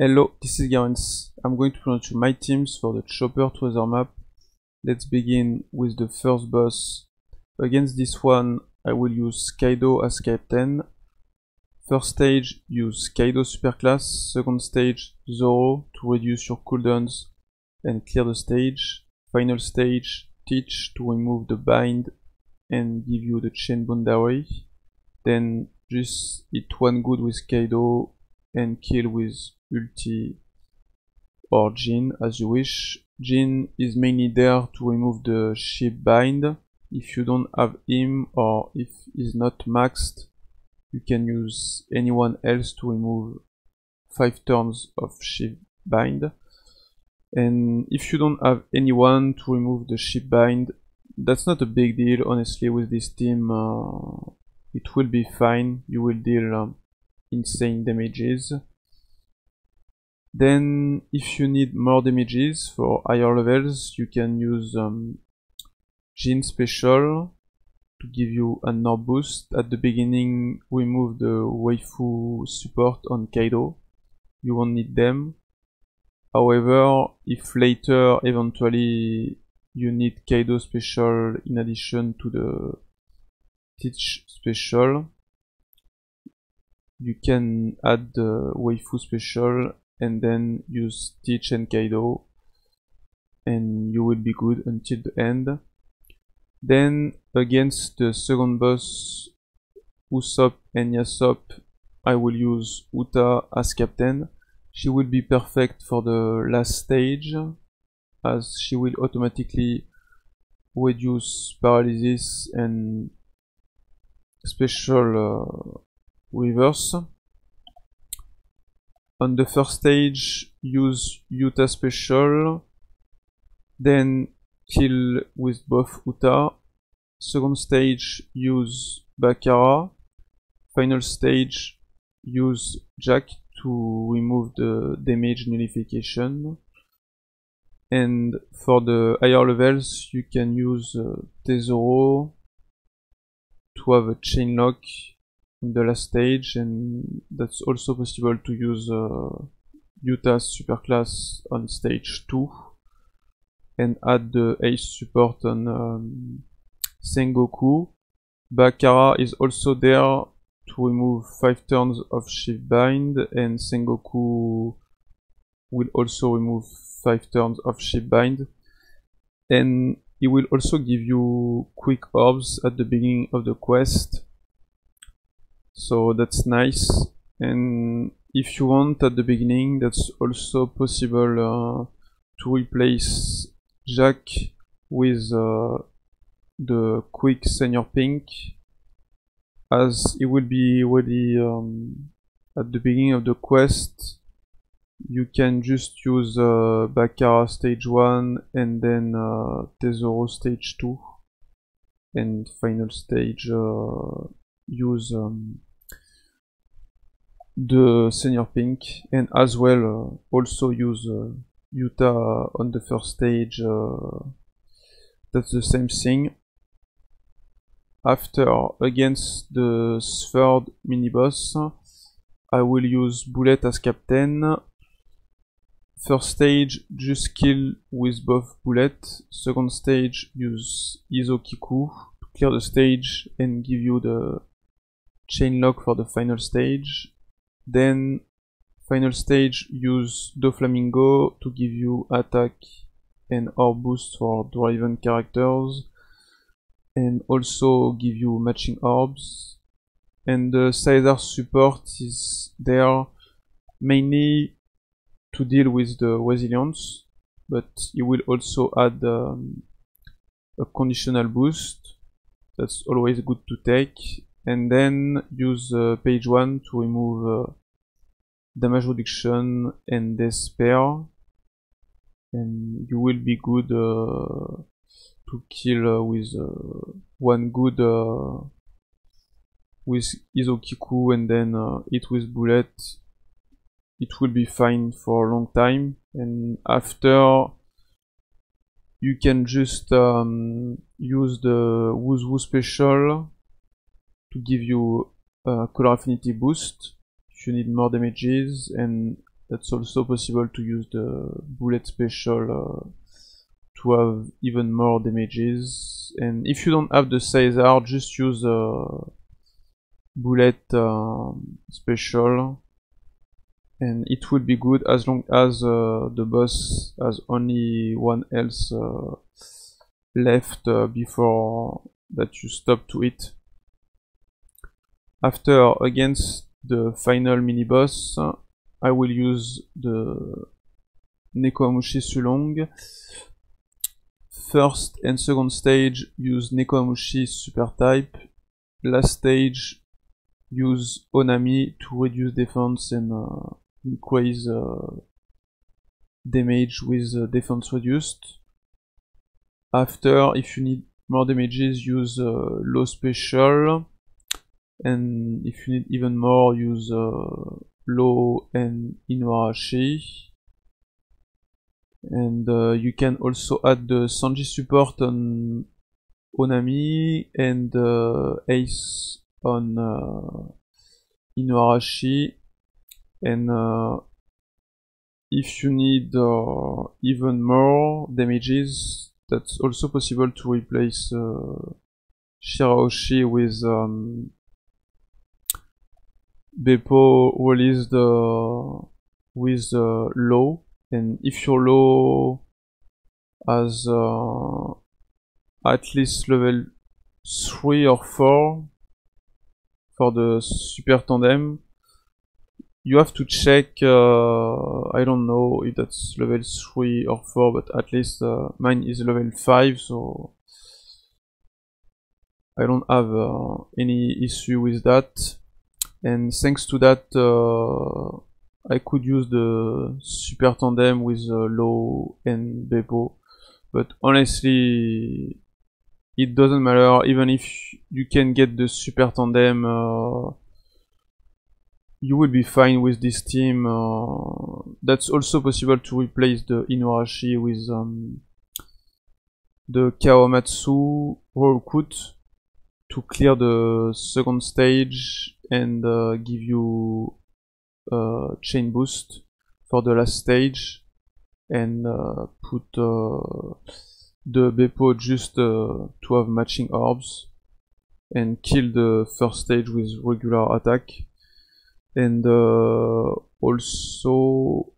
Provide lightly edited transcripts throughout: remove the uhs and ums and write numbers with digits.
Hello, this is Garens. I'm going to present you my teams for the Chopper Treasure map. Let's begin with the first boss. Against this one, I will use Kaido as captain. First stage, use Kaido superclass. Second stage, Zoro to reduce your cooldowns and clear the stage. Final stage, Teach to remove the bind and give you the chain boundary. Then just hit one good with Kaido and kill with ulti or Jin as you wish. Jin is mainly there to remove the ship bind. If you don't have him or if he's not maxed, you can use anyone else to remove 5 turns of ship bind. And if you don't have anyone to remove the ship bind, that's not a big deal honestly with this team. It will be fine, you will deal insane damages. Then if you need more damages for higher levels, you can use Jin special to give you another boost. At the beginning, remove the waifu support on Kaido, you won't need them. However, if later eventually you need Kaido special in addition to the Teach special, you can add the waifu special and then use Teach and Kaido and you will be good until the end. Then against the second boss, Usopp and Yasop, I will use Uta as captain. She will be perfect for the last stage as she will automatically reduce paralysis and special reverse. On the first stage, use Uta special, then kill with both Uta. Second stage, use Bakara. Final stage, use Jack to remove the damage nullification. And for the higher levels, you can use Tesoro to have a chain lock in the last stage, and that's also possible to use Yuta's superclass on stage 2 and add the ace support on Sengoku. Bakara is also there to remove 5 turns of shift bind, and Sengoku will also remove 5 turns of shift bind, and he will also give you quick orbs at the beginning of the quest, so that's nice. And if you want at the beginning, that's also possible to replace Jack with the quick senior pink, as it will be ready at the beginning of the quest. You can just use Bakara stage 1 and then Tesoro stage 2, and final stage use the senior pink, and as well also use Yuta on the first stage. That's the same thing. After, against the third mini boss, I will use Bullet as captain. First stage, just kill with both Bullet. Second stage, use Izokiku to clear the stage and give you the chain lock for the final stage. Then final stage, use Doflamingo to give you attack and orb boost for Draven characters, and also give you matching orbs. And the Caesar support is there mainly to deal with the resilience, but you will also add a conditional boost. That's always good to take. And then use page 1 to remove damage reduction and despair, and you will be good to kill with one good with Izokiku, and then hit with Bullet. It will be fine for a long time. And after, you can just use the Wuzu special to give you color affinity boost if you need more damages, and that's also possible to use the bullet special to have even more damages. And if you don't have the Caesar, just use bullet special, and it will be good as long as the boss has only one health left before that you stop to it. After, against the final mini boss, I will use the Nekomamushi Sulong. First and second stage use Nekomamushi super type. Last stage use Onami to reduce defense and increase damage with defense reduced. After, if you need more damages, use low special, and if you need even more, use low and Inuarashi. And you can also add the Sanji support on Onami and Ace on Inuarashi. And if you need even more damages, that's also possible to replace Shirahoshi with Beppo released with low. And if your low has at least level 3 or 4 for the super tandem, you have to check, I don't know if that's level 3 or 4, but at least mine is level 5, so I don't have any issue with that. And thanks to that, I could use the super tandem with low and Beppo, but honestly it doesn't matter. Even if you can get the super tandem, you will be fine with this team. That's also possible to replace the Inuarashi with the Kawamatsu Rokut to clear the second stage and give you chain boost for the last stage, and put the Beppo just to have matching orbs and kill the first stage with regular attack. And also,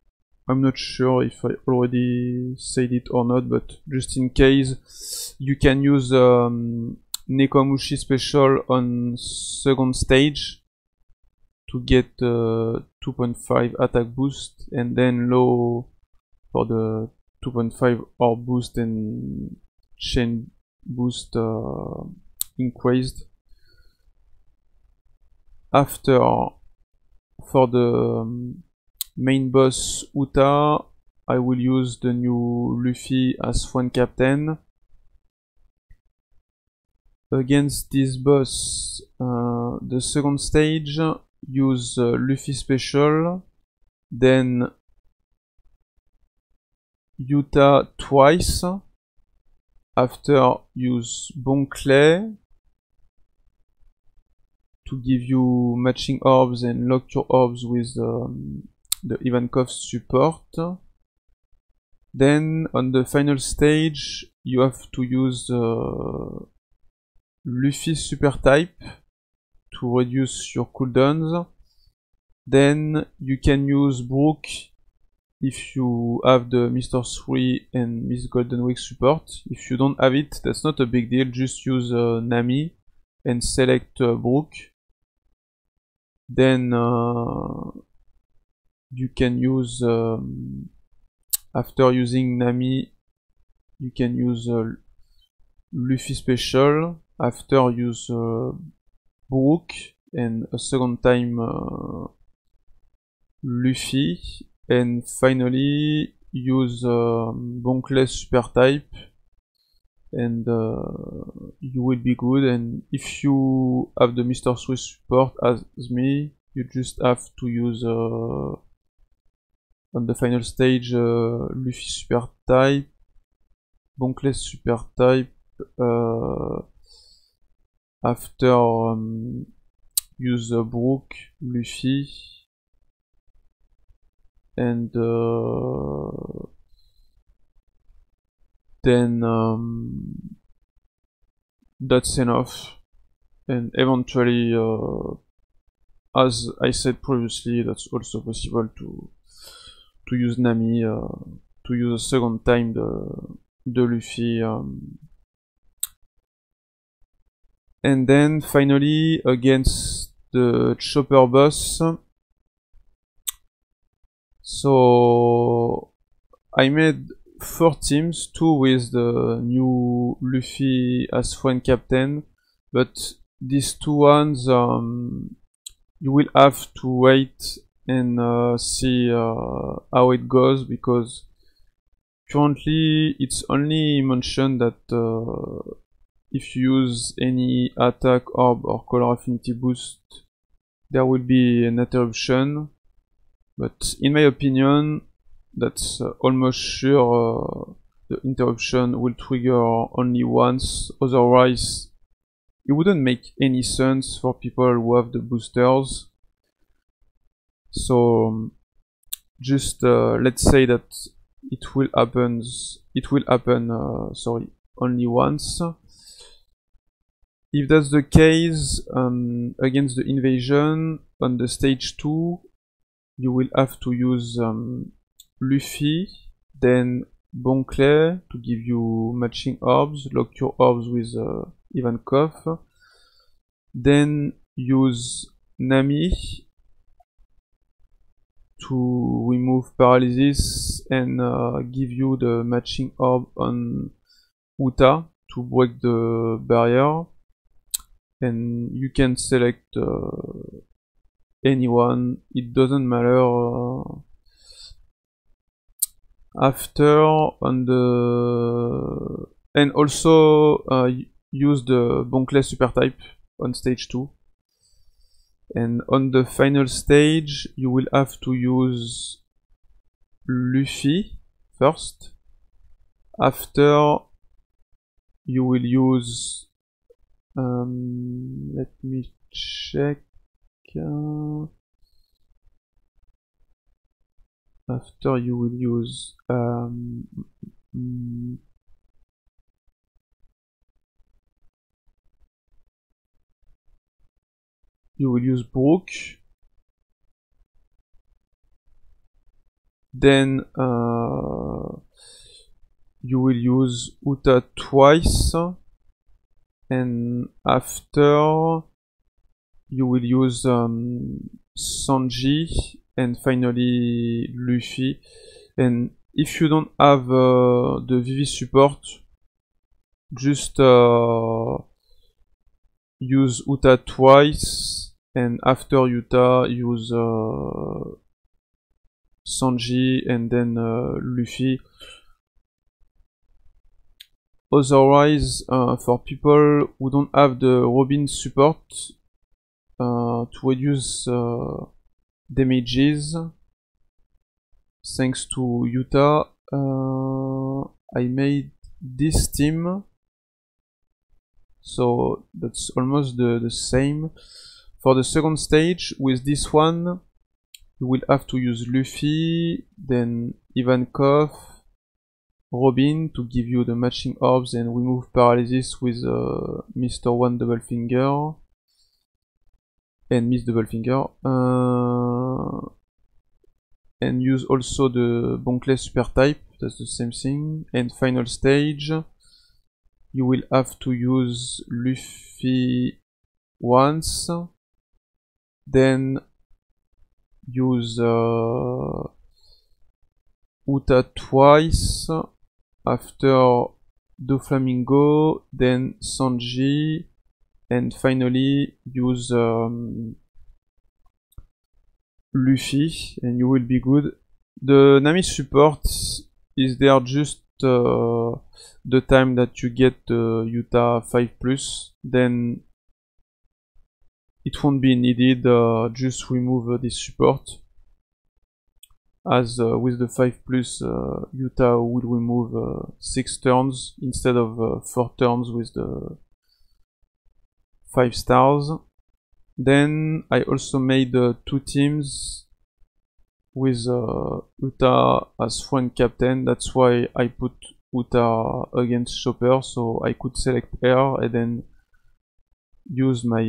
I'm not sure if I already said it or not, but just in case, you can use Nekomamushi special on second stage to get 2.5 attack boost, and then low for the 2.5 orb boost and chain boost increased. After, for the main boss Uta, I will use the new Luffy as Swan Captain. Against this boss, the second stage, use Luffy special, then Yuta twice. After, use Bon Clay to give you matching orbs and lock your orbs with the Ivankov support. Then on the final stage, you have to use Luffy super type to reduce your cooldowns. Then you can use Brook if you have the Mr. 3 and Miss Golden Week support. If you don't have it, that's not a big deal, just use Nami and select Brook. Then you can use, after using Nami, you can use Luffy special. After, use Brook, and a second time Luffy, and finally use Bon Clay super type, and you will be good. And if you have the Mr. 3 support as me, you just have to use on the final stage Luffy super type, Bon Clay super type, after use Brook, Luffy, and then that's enough. And eventually, as I said previously, that's also possible to use Nami, to use a second time the Luffy. And then finally against the Chopper boss. So I made 4 teams, 2 with the new Luffy as friend captain, but these 2 ones you will have to wait and see how it goes, because currently it's only mentioned that if you use any attack orb or color affinity boost, there will be an interruption. But in my opinion, that's almost sure the interruption will trigger only once, otherwise it wouldn't make any sense for people who have the boosters. So just let's say that it will happen only once. If that's the case, against the invasion on the stage 2, you will have to use Luffy, then Bonclay to give you matching orbs, lock your orbs with Ivankov, then use Nami to remove paralysis and give you the matching orb on Uta to break the barrier. And you can select anyone, it doesn't matter. After on the, and also use the Bonclay super type on stage 2. And on the final stage you will have to use Luffy first. After you will use let me check. After you will use Brook, then you will use Uta twice, and after you will use Sanji, and finally Luffy. And if you don't have the VV support, just use Uta twice, and after Uta use Sanji and then Luffy. Otherwise, for people who don't have the Robin support, to reduce damages, thanks to Uta, I made this team. So that's almost the same. For the second stage, with this one, you will have to use Luffy, then Ivankov, Robin to give you the matching orbs and remove paralysis with Mr. One Double Finger and Miss Double Finger, and use also the Bonclay super type, that's the same thing. And final stage, you will have to use Luffy once, then use Uta twice, after Doflamingo, then Sanji, and finally use Luffy, and you will be good. The Nami support is there just the time that you get Uta 5+, then it won't be needed, just remove this support. As with the 5+, Uta will remove 6 turns instead of 4 turns with the 5 stars. Then I also made 2 teams with Uta as friend captain. That's why I put Uta against Chopper, so I could select her and then use my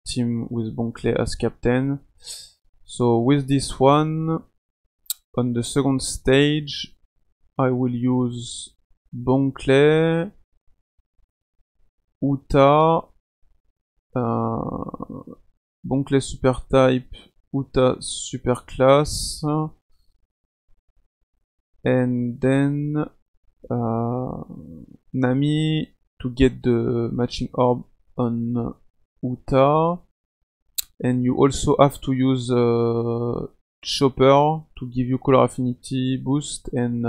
team with Bonclay as captain. So with this one, on the second stage, I will use Bonclay, Uta, Bonclay super type, Uta super class, and then Nami to get the matching orb on Uta, and you also have to use Chopper to give you color affinity boost, and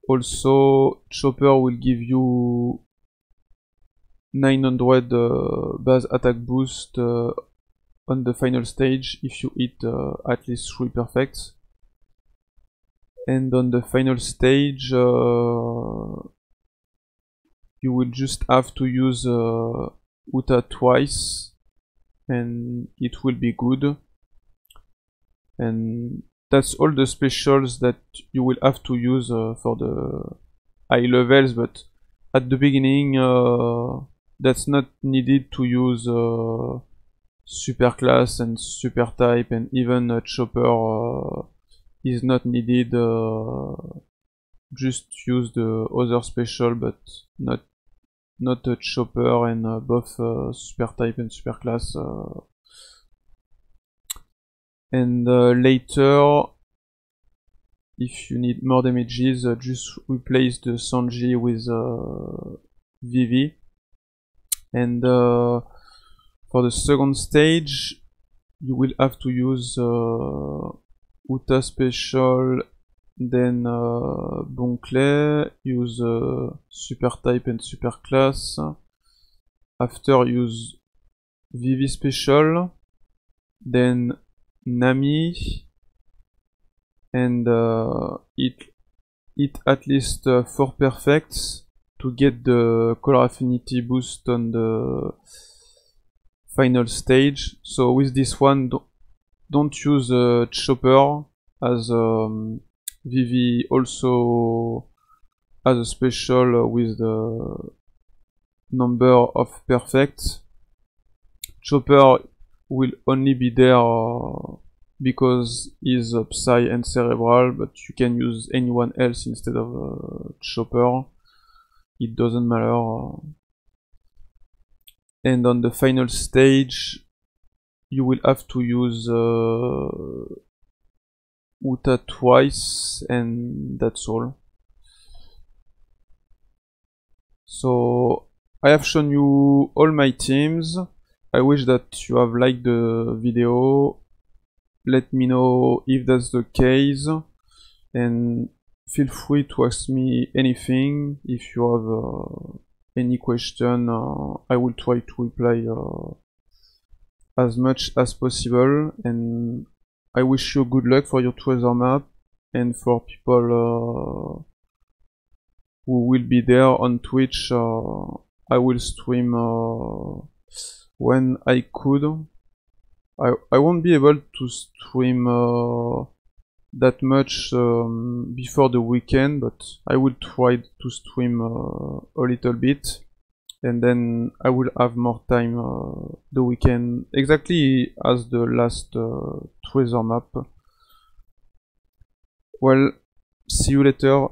also Chopper will give you 900 base attack boost on the final stage if you hit at least 3 perfects. And on the final stage you will just have to use Uta twice and it will be good. And that's all the specials that you will have to use for the high levels, but at the beginning that's not needed to use super class and super type, and even Chopper is not needed. Just use the other special, but not a Chopper and both super type and super class. And later, if you need more damages, just replace the Sanji with Vivi. And for the second stage, you will have to use Uta special, then Bonclay, use super type and super class. After, use Vivi special, then Nami, and hit at least 4 perfects to get the color affinity boost on the final stage. So with this one, don't use Chopper, as Vivi also has a special with the number of perfects. Chopper will only be there because he's Psy and Cerebral, but you can use anyone else instead of Chopper. It doesn't matter. And on the final stage, you will have to use Uta twice, and that's all. So I have shown you all my teams. I wish that you have liked the video. Let me know if that's the case, and feel free to ask me anything. If you have any question, I will try to reply as much as possible, and I wish you good luck for your treasure map, and for people who will be there on Twitch, I will stream when I could. I won't be able to stream that much before the weekend, but I will try to stream a little bit, and then I will have more time the weekend, exactly as the last treasure map. Well, see you later.